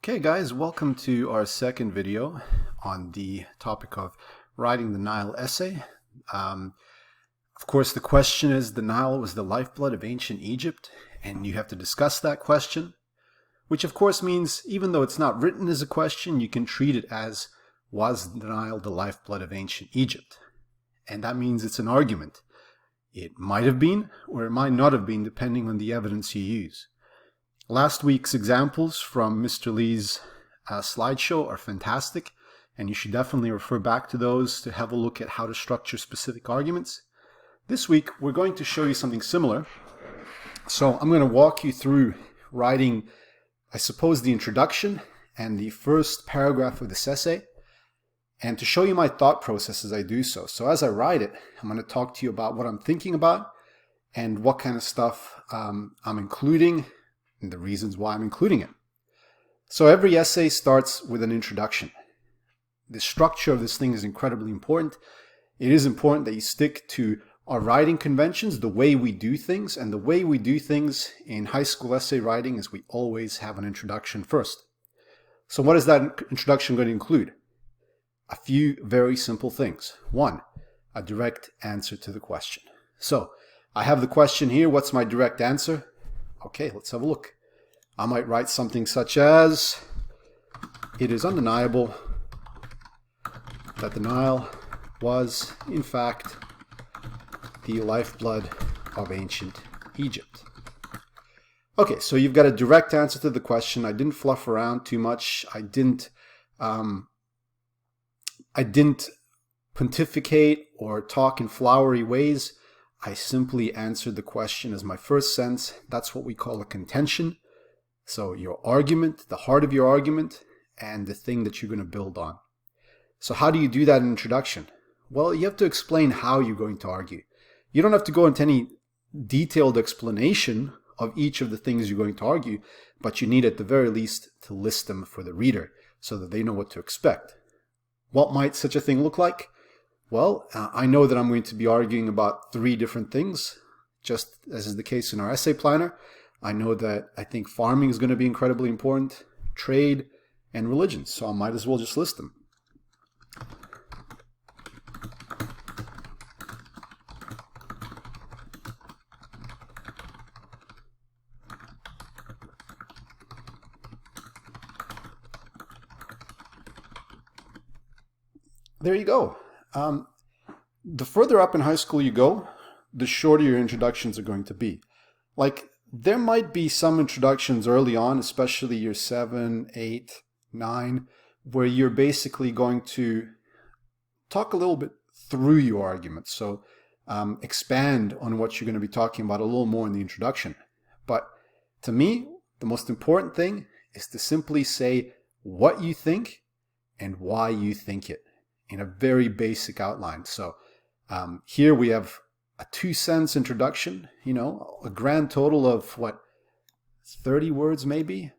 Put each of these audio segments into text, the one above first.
Okay guys, welcome to our second video on the topic of writing the Nile essay. Of course, the question is, the Nile was the lifeblood of ancient Egypt, and you have to discuss that question, which of course means even though it's not written as a question, you can treat it as, was the Nile the lifeblood of ancient Egypt? And that means it's an argument. It might have been, or it might not have been, depending on the evidence you use. Last week's examples from Mr. Lee's slideshow are fantastic, and you should definitely refer back to those to have a look at how to structure specific arguments. This week, we're going to show you something similar. So I'm going to walk you through writing, I suppose, the introduction and the first paragraph of this essay, and to show you my thought process as I do so. So as I write it, I'm going to talk to you about what I'm thinking about and what kind of stuff I'm including, and the reasons why I'm including it. So every essay starts with an introduction. The structure of this thing is incredibly important. It is important that you stick to our writing conventions, the way we do things, and the way we do things in high school essay writing is we always have an introduction first. So what is that introduction going to include? A few very simple things. One, a direct answer to the question. So I have the question here. What's my direct answer? Okay, let's have a look. I might write something such as, it is undeniable that the Nile was, in fact, the lifeblood of ancient Egypt. Okay, so you've got a direct answer to the question. I didn't fluff around too much. I didn't pontificate or talk in flowery ways. I simply answered the question as my first sentence. That's what we call a contention. So your argument, the heart of your argument, and the thing that you're going to build on. So how do you do that in introduction? Well, you have to explain how you're going to argue. You don't have to go into any detailed explanation of each of the things you're going to argue, but you need at the very least to list them for the reader so that they know what to expect. What might such a thing look like? Well, I know that I'm going to be arguing about 3 different things, just as is the case in our essay planner. I know that I think farming is going to be incredibly important, trade, and religion, so I might as well just list them. There you go. The further up in high school you go, the shorter your introductions are going to be. Like, there might be some introductions early on, especially year 7, 8, 9, where you're basically going to talk a little bit through your argument. So expand on what you're going to be talking about a little more in the introduction. But to me, the most important thing is to simply say what you think and why you think it in a very basic outline. So here we have a 2-sentence introduction, a grand total of, 30 words maybe?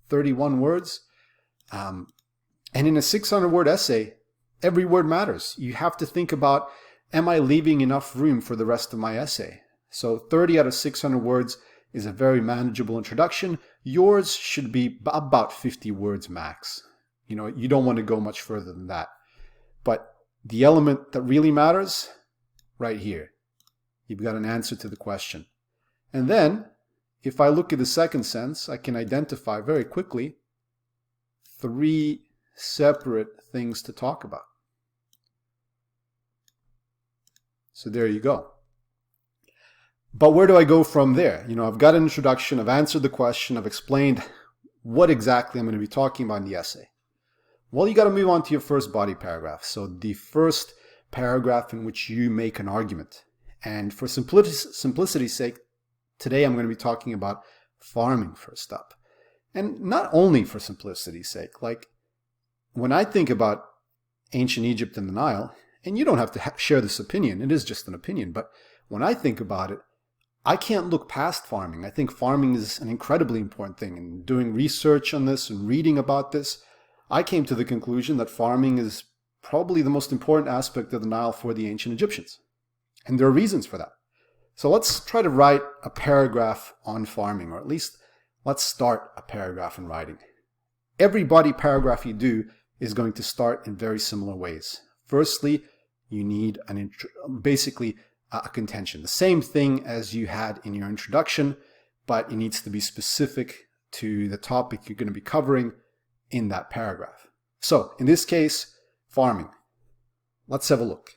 31 words. And in a 600-word essay, every word matters. You have to think about, am I leaving enough room for the rest of my essay? So 30 out of 600 words is a very manageable introduction. Yours should be about 50 words max. You don't want to go much further than that. But the element that really matters, right here. You've got an answer to the question. And then, if I look at the second sentence, I can identify very quickly 3 separate things to talk about. So there you go. But where do I go from there? I've got an introduction, I've answered the question, I've explained what exactly I'm going to be talking about in the essay. Well, you got to move on to your first body paragraph. So the first paragraph in which you make an argument. And for simplicity's sake, today I'm going to be talking about farming first up. And not only for simplicity's sake, like when I think about ancient Egypt and the Nile, and you don't have to share this opinion, it is just an opinion, but when I think about it, I can't look past farming. I think farming is an incredibly important thing. And doing research on this and reading about this, I came to the conclusion that farming is probably the most important aspect of the Nile for the ancient Egyptians. And there are reasons for that. So let's try to write a paragraph on farming, or at least let's start a paragraph in writing. every body paragraph you do is going to start in very similar ways. Firstly, you need basically a contention. The same thing as you had in your introduction, but it needs to be specific to the topic you're going to be covering in that paragraph. So in this case, farming. Let's have a look.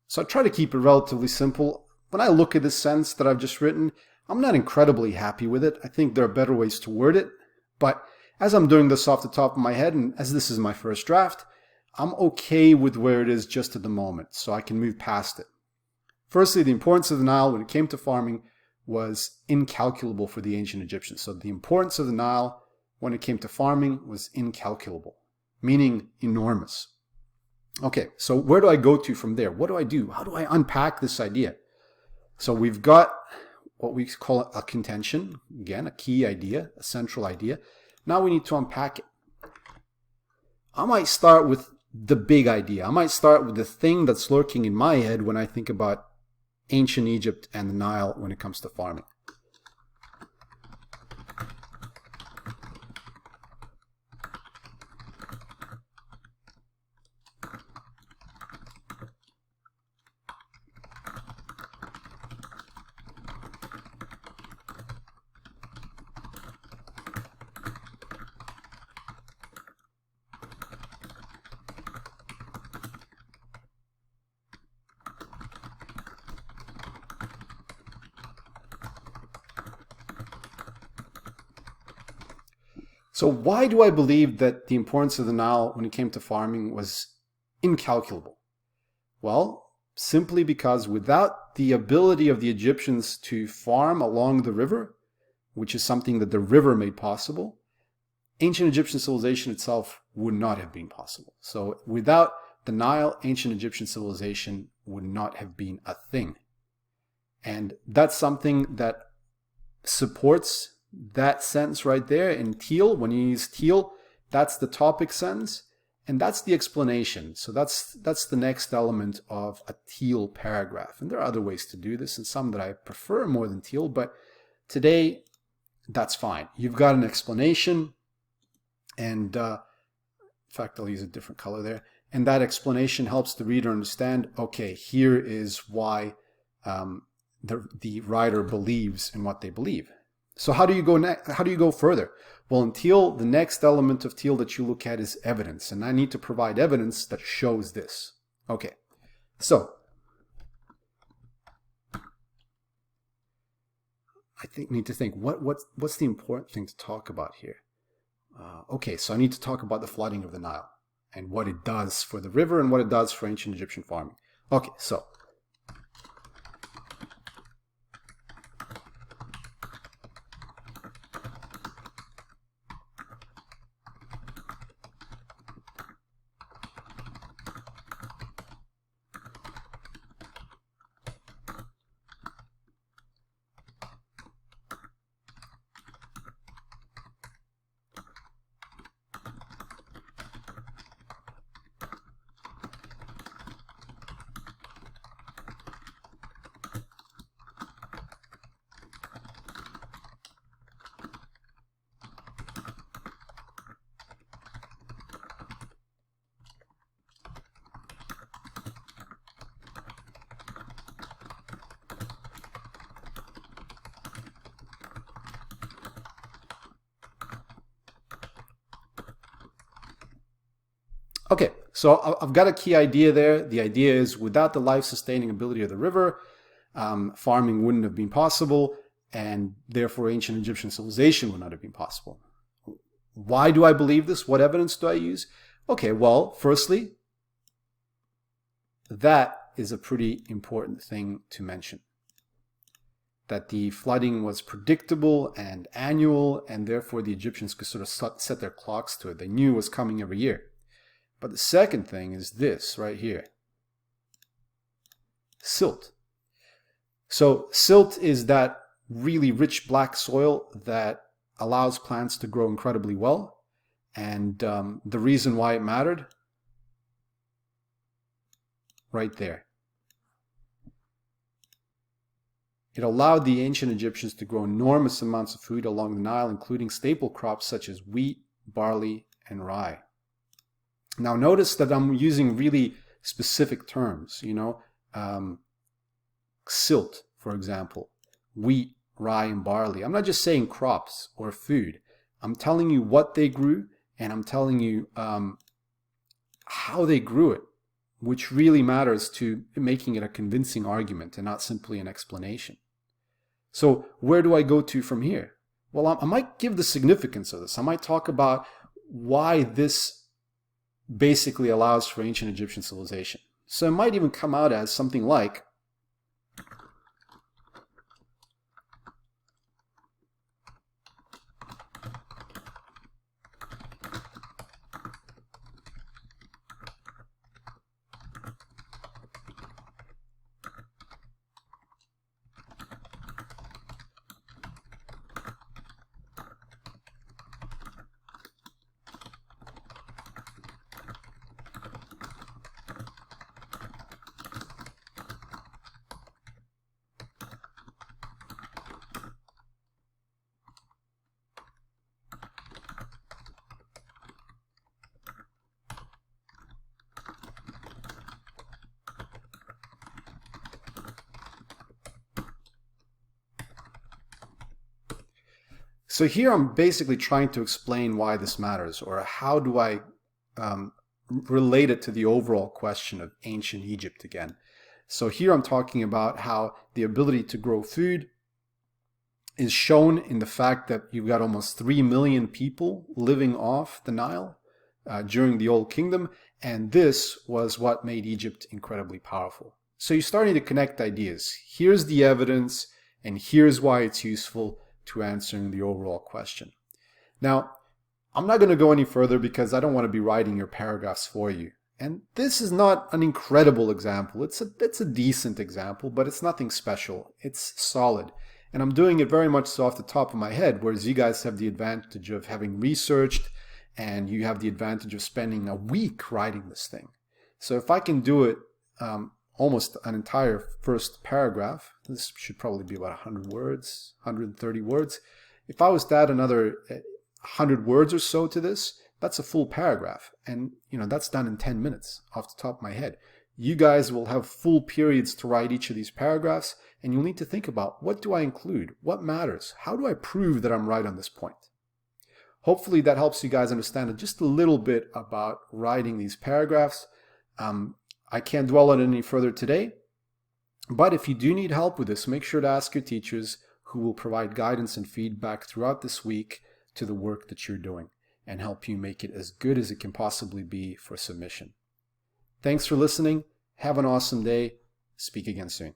So I try to keep it relatively simple. When I look at this sentence that I've just written, I'm not incredibly happy with it. I think there are better ways to word it. But as I'm doing this off the top of my head, and as this is my first draft, I'm okay with where it is just at the moment, so I can move past it. Firstly, the importance of the Nile when it came to farming was incalculable for the ancient Egyptians. So the importance of the Nile when it came to farming was incalculable, meaning enormous. Okay, so where do I go to from there? What do I do? How do I unpack this idea? So we've got what we call a contention, again, a key idea, a central idea. Now we need to unpack it. I might start with the big idea. I might start with the thing that's lurking in my head when I think about ancient Egypt and the Nile when it comes to farming. So why do I believe that the importance of the Nile when it came to farming was incalculable? Well, simply because without the ability of the Egyptians to farm along the river, which is something that the river made possible, ancient Egyptian civilization itself would not have been possible. So without the Nile, ancient Egyptian civilization would not have been a thing. And that's something that supports that sentence right there in teal. When you use teal, that's the topic sentence, and that's the explanation. So that's the next element of a teal paragraph. And there are other ways to do this, and some that I prefer more than teal, but today that's fine. You've got an explanation, and in fact, I'll use a different color there. And that explanation helps the reader understand, okay, here is why the writer believes in what they believe. So how do you go how do you go further? Well, in teal, the next element of teal that you look at is evidence, and I need to provide evidence that shows this. Okay, so I need to think what's the important thing to talk about here. Okay, so I need to talk about the flooding of the Nile and what it does for the river and what it does for ancient Egyptian farming. Okay, so okay, so I've got a key idea there. The idea is without the life-sustaining ability of the river, farming wouldn't have been possible, and therefore ancient Egyptian civilization would not have been possible. Why do I believe this? What evidence do I use? Okay, well, firstly, that is a pretty important thing to mention. That the flooding was predictable and annual, and therefore the Egyptians could sort of set their clocks to it. They knew it was coming every year. But the second thing is this right here. Silt. So silt is that really rich black soil that allows plants to grow incredibly well. And the reason why it mattered, right there. It allowed the ancient Egyptians to grow enormous amounts of food along the Nile, including staple crops such as wheat, barley, and rye. Now notice that I'm using really specific terms, silt, for example, wheat, rye, and barley. I'm not just saying crops or food. I'm telling you what they grew, and I'm telling you how they grew it, which really matters to making it a convincing argument and not simply an explanation. So where do I go to from here? Well, I might give the significance of this. I might talk about why this basically allows for ancient Egyptian civilization. So it might even come out as something like, so here I'm basically trying to explain why this matters, or how do I relate it to the overall question of ancient Egypt again. So here I'm talking about how the ability to grow food is shown in the fact that you've got almost 3 million people living off the Nile during the Old Kingdom, and this was what made Egypt incredibly powerful. So you're starting to connect ideas. Here's the evidence, and here's why it's useful to answering the overall question. Now, I'm not going to go any further because I don't want to be writing your paragraphs for you. And this is not an incredible example. It's a decent example, but it's nothing special. It's solid. And I'm doing it very much so off the top of my head, whereas you guys have the advantage of having researched, and you have the advantage of spending a week writing this thing. So if I can do it almost an entire first paragraph, this should probably be about 100 words, 130 words. If I was to add another 100 words or so to this, that's a full paragraph. And that's done in 10 minutes off the top of my head. You guys will have full periods to write each of these paragraphs, and you'll need to think about, what do I include? What matters? How do I prove that I'm right on this point? Hopefully that helps you guys understand just a little bit about writing these paragraphs. I can't dwell on it any further today, but if you do need help with this, make sure to ask your teachers, who will provide guidance and feedback throughout this week to the work that you're doing and help you make it as good as it can possibly be for submission. Thanks for listening. Have an awesome day. Speak again soon.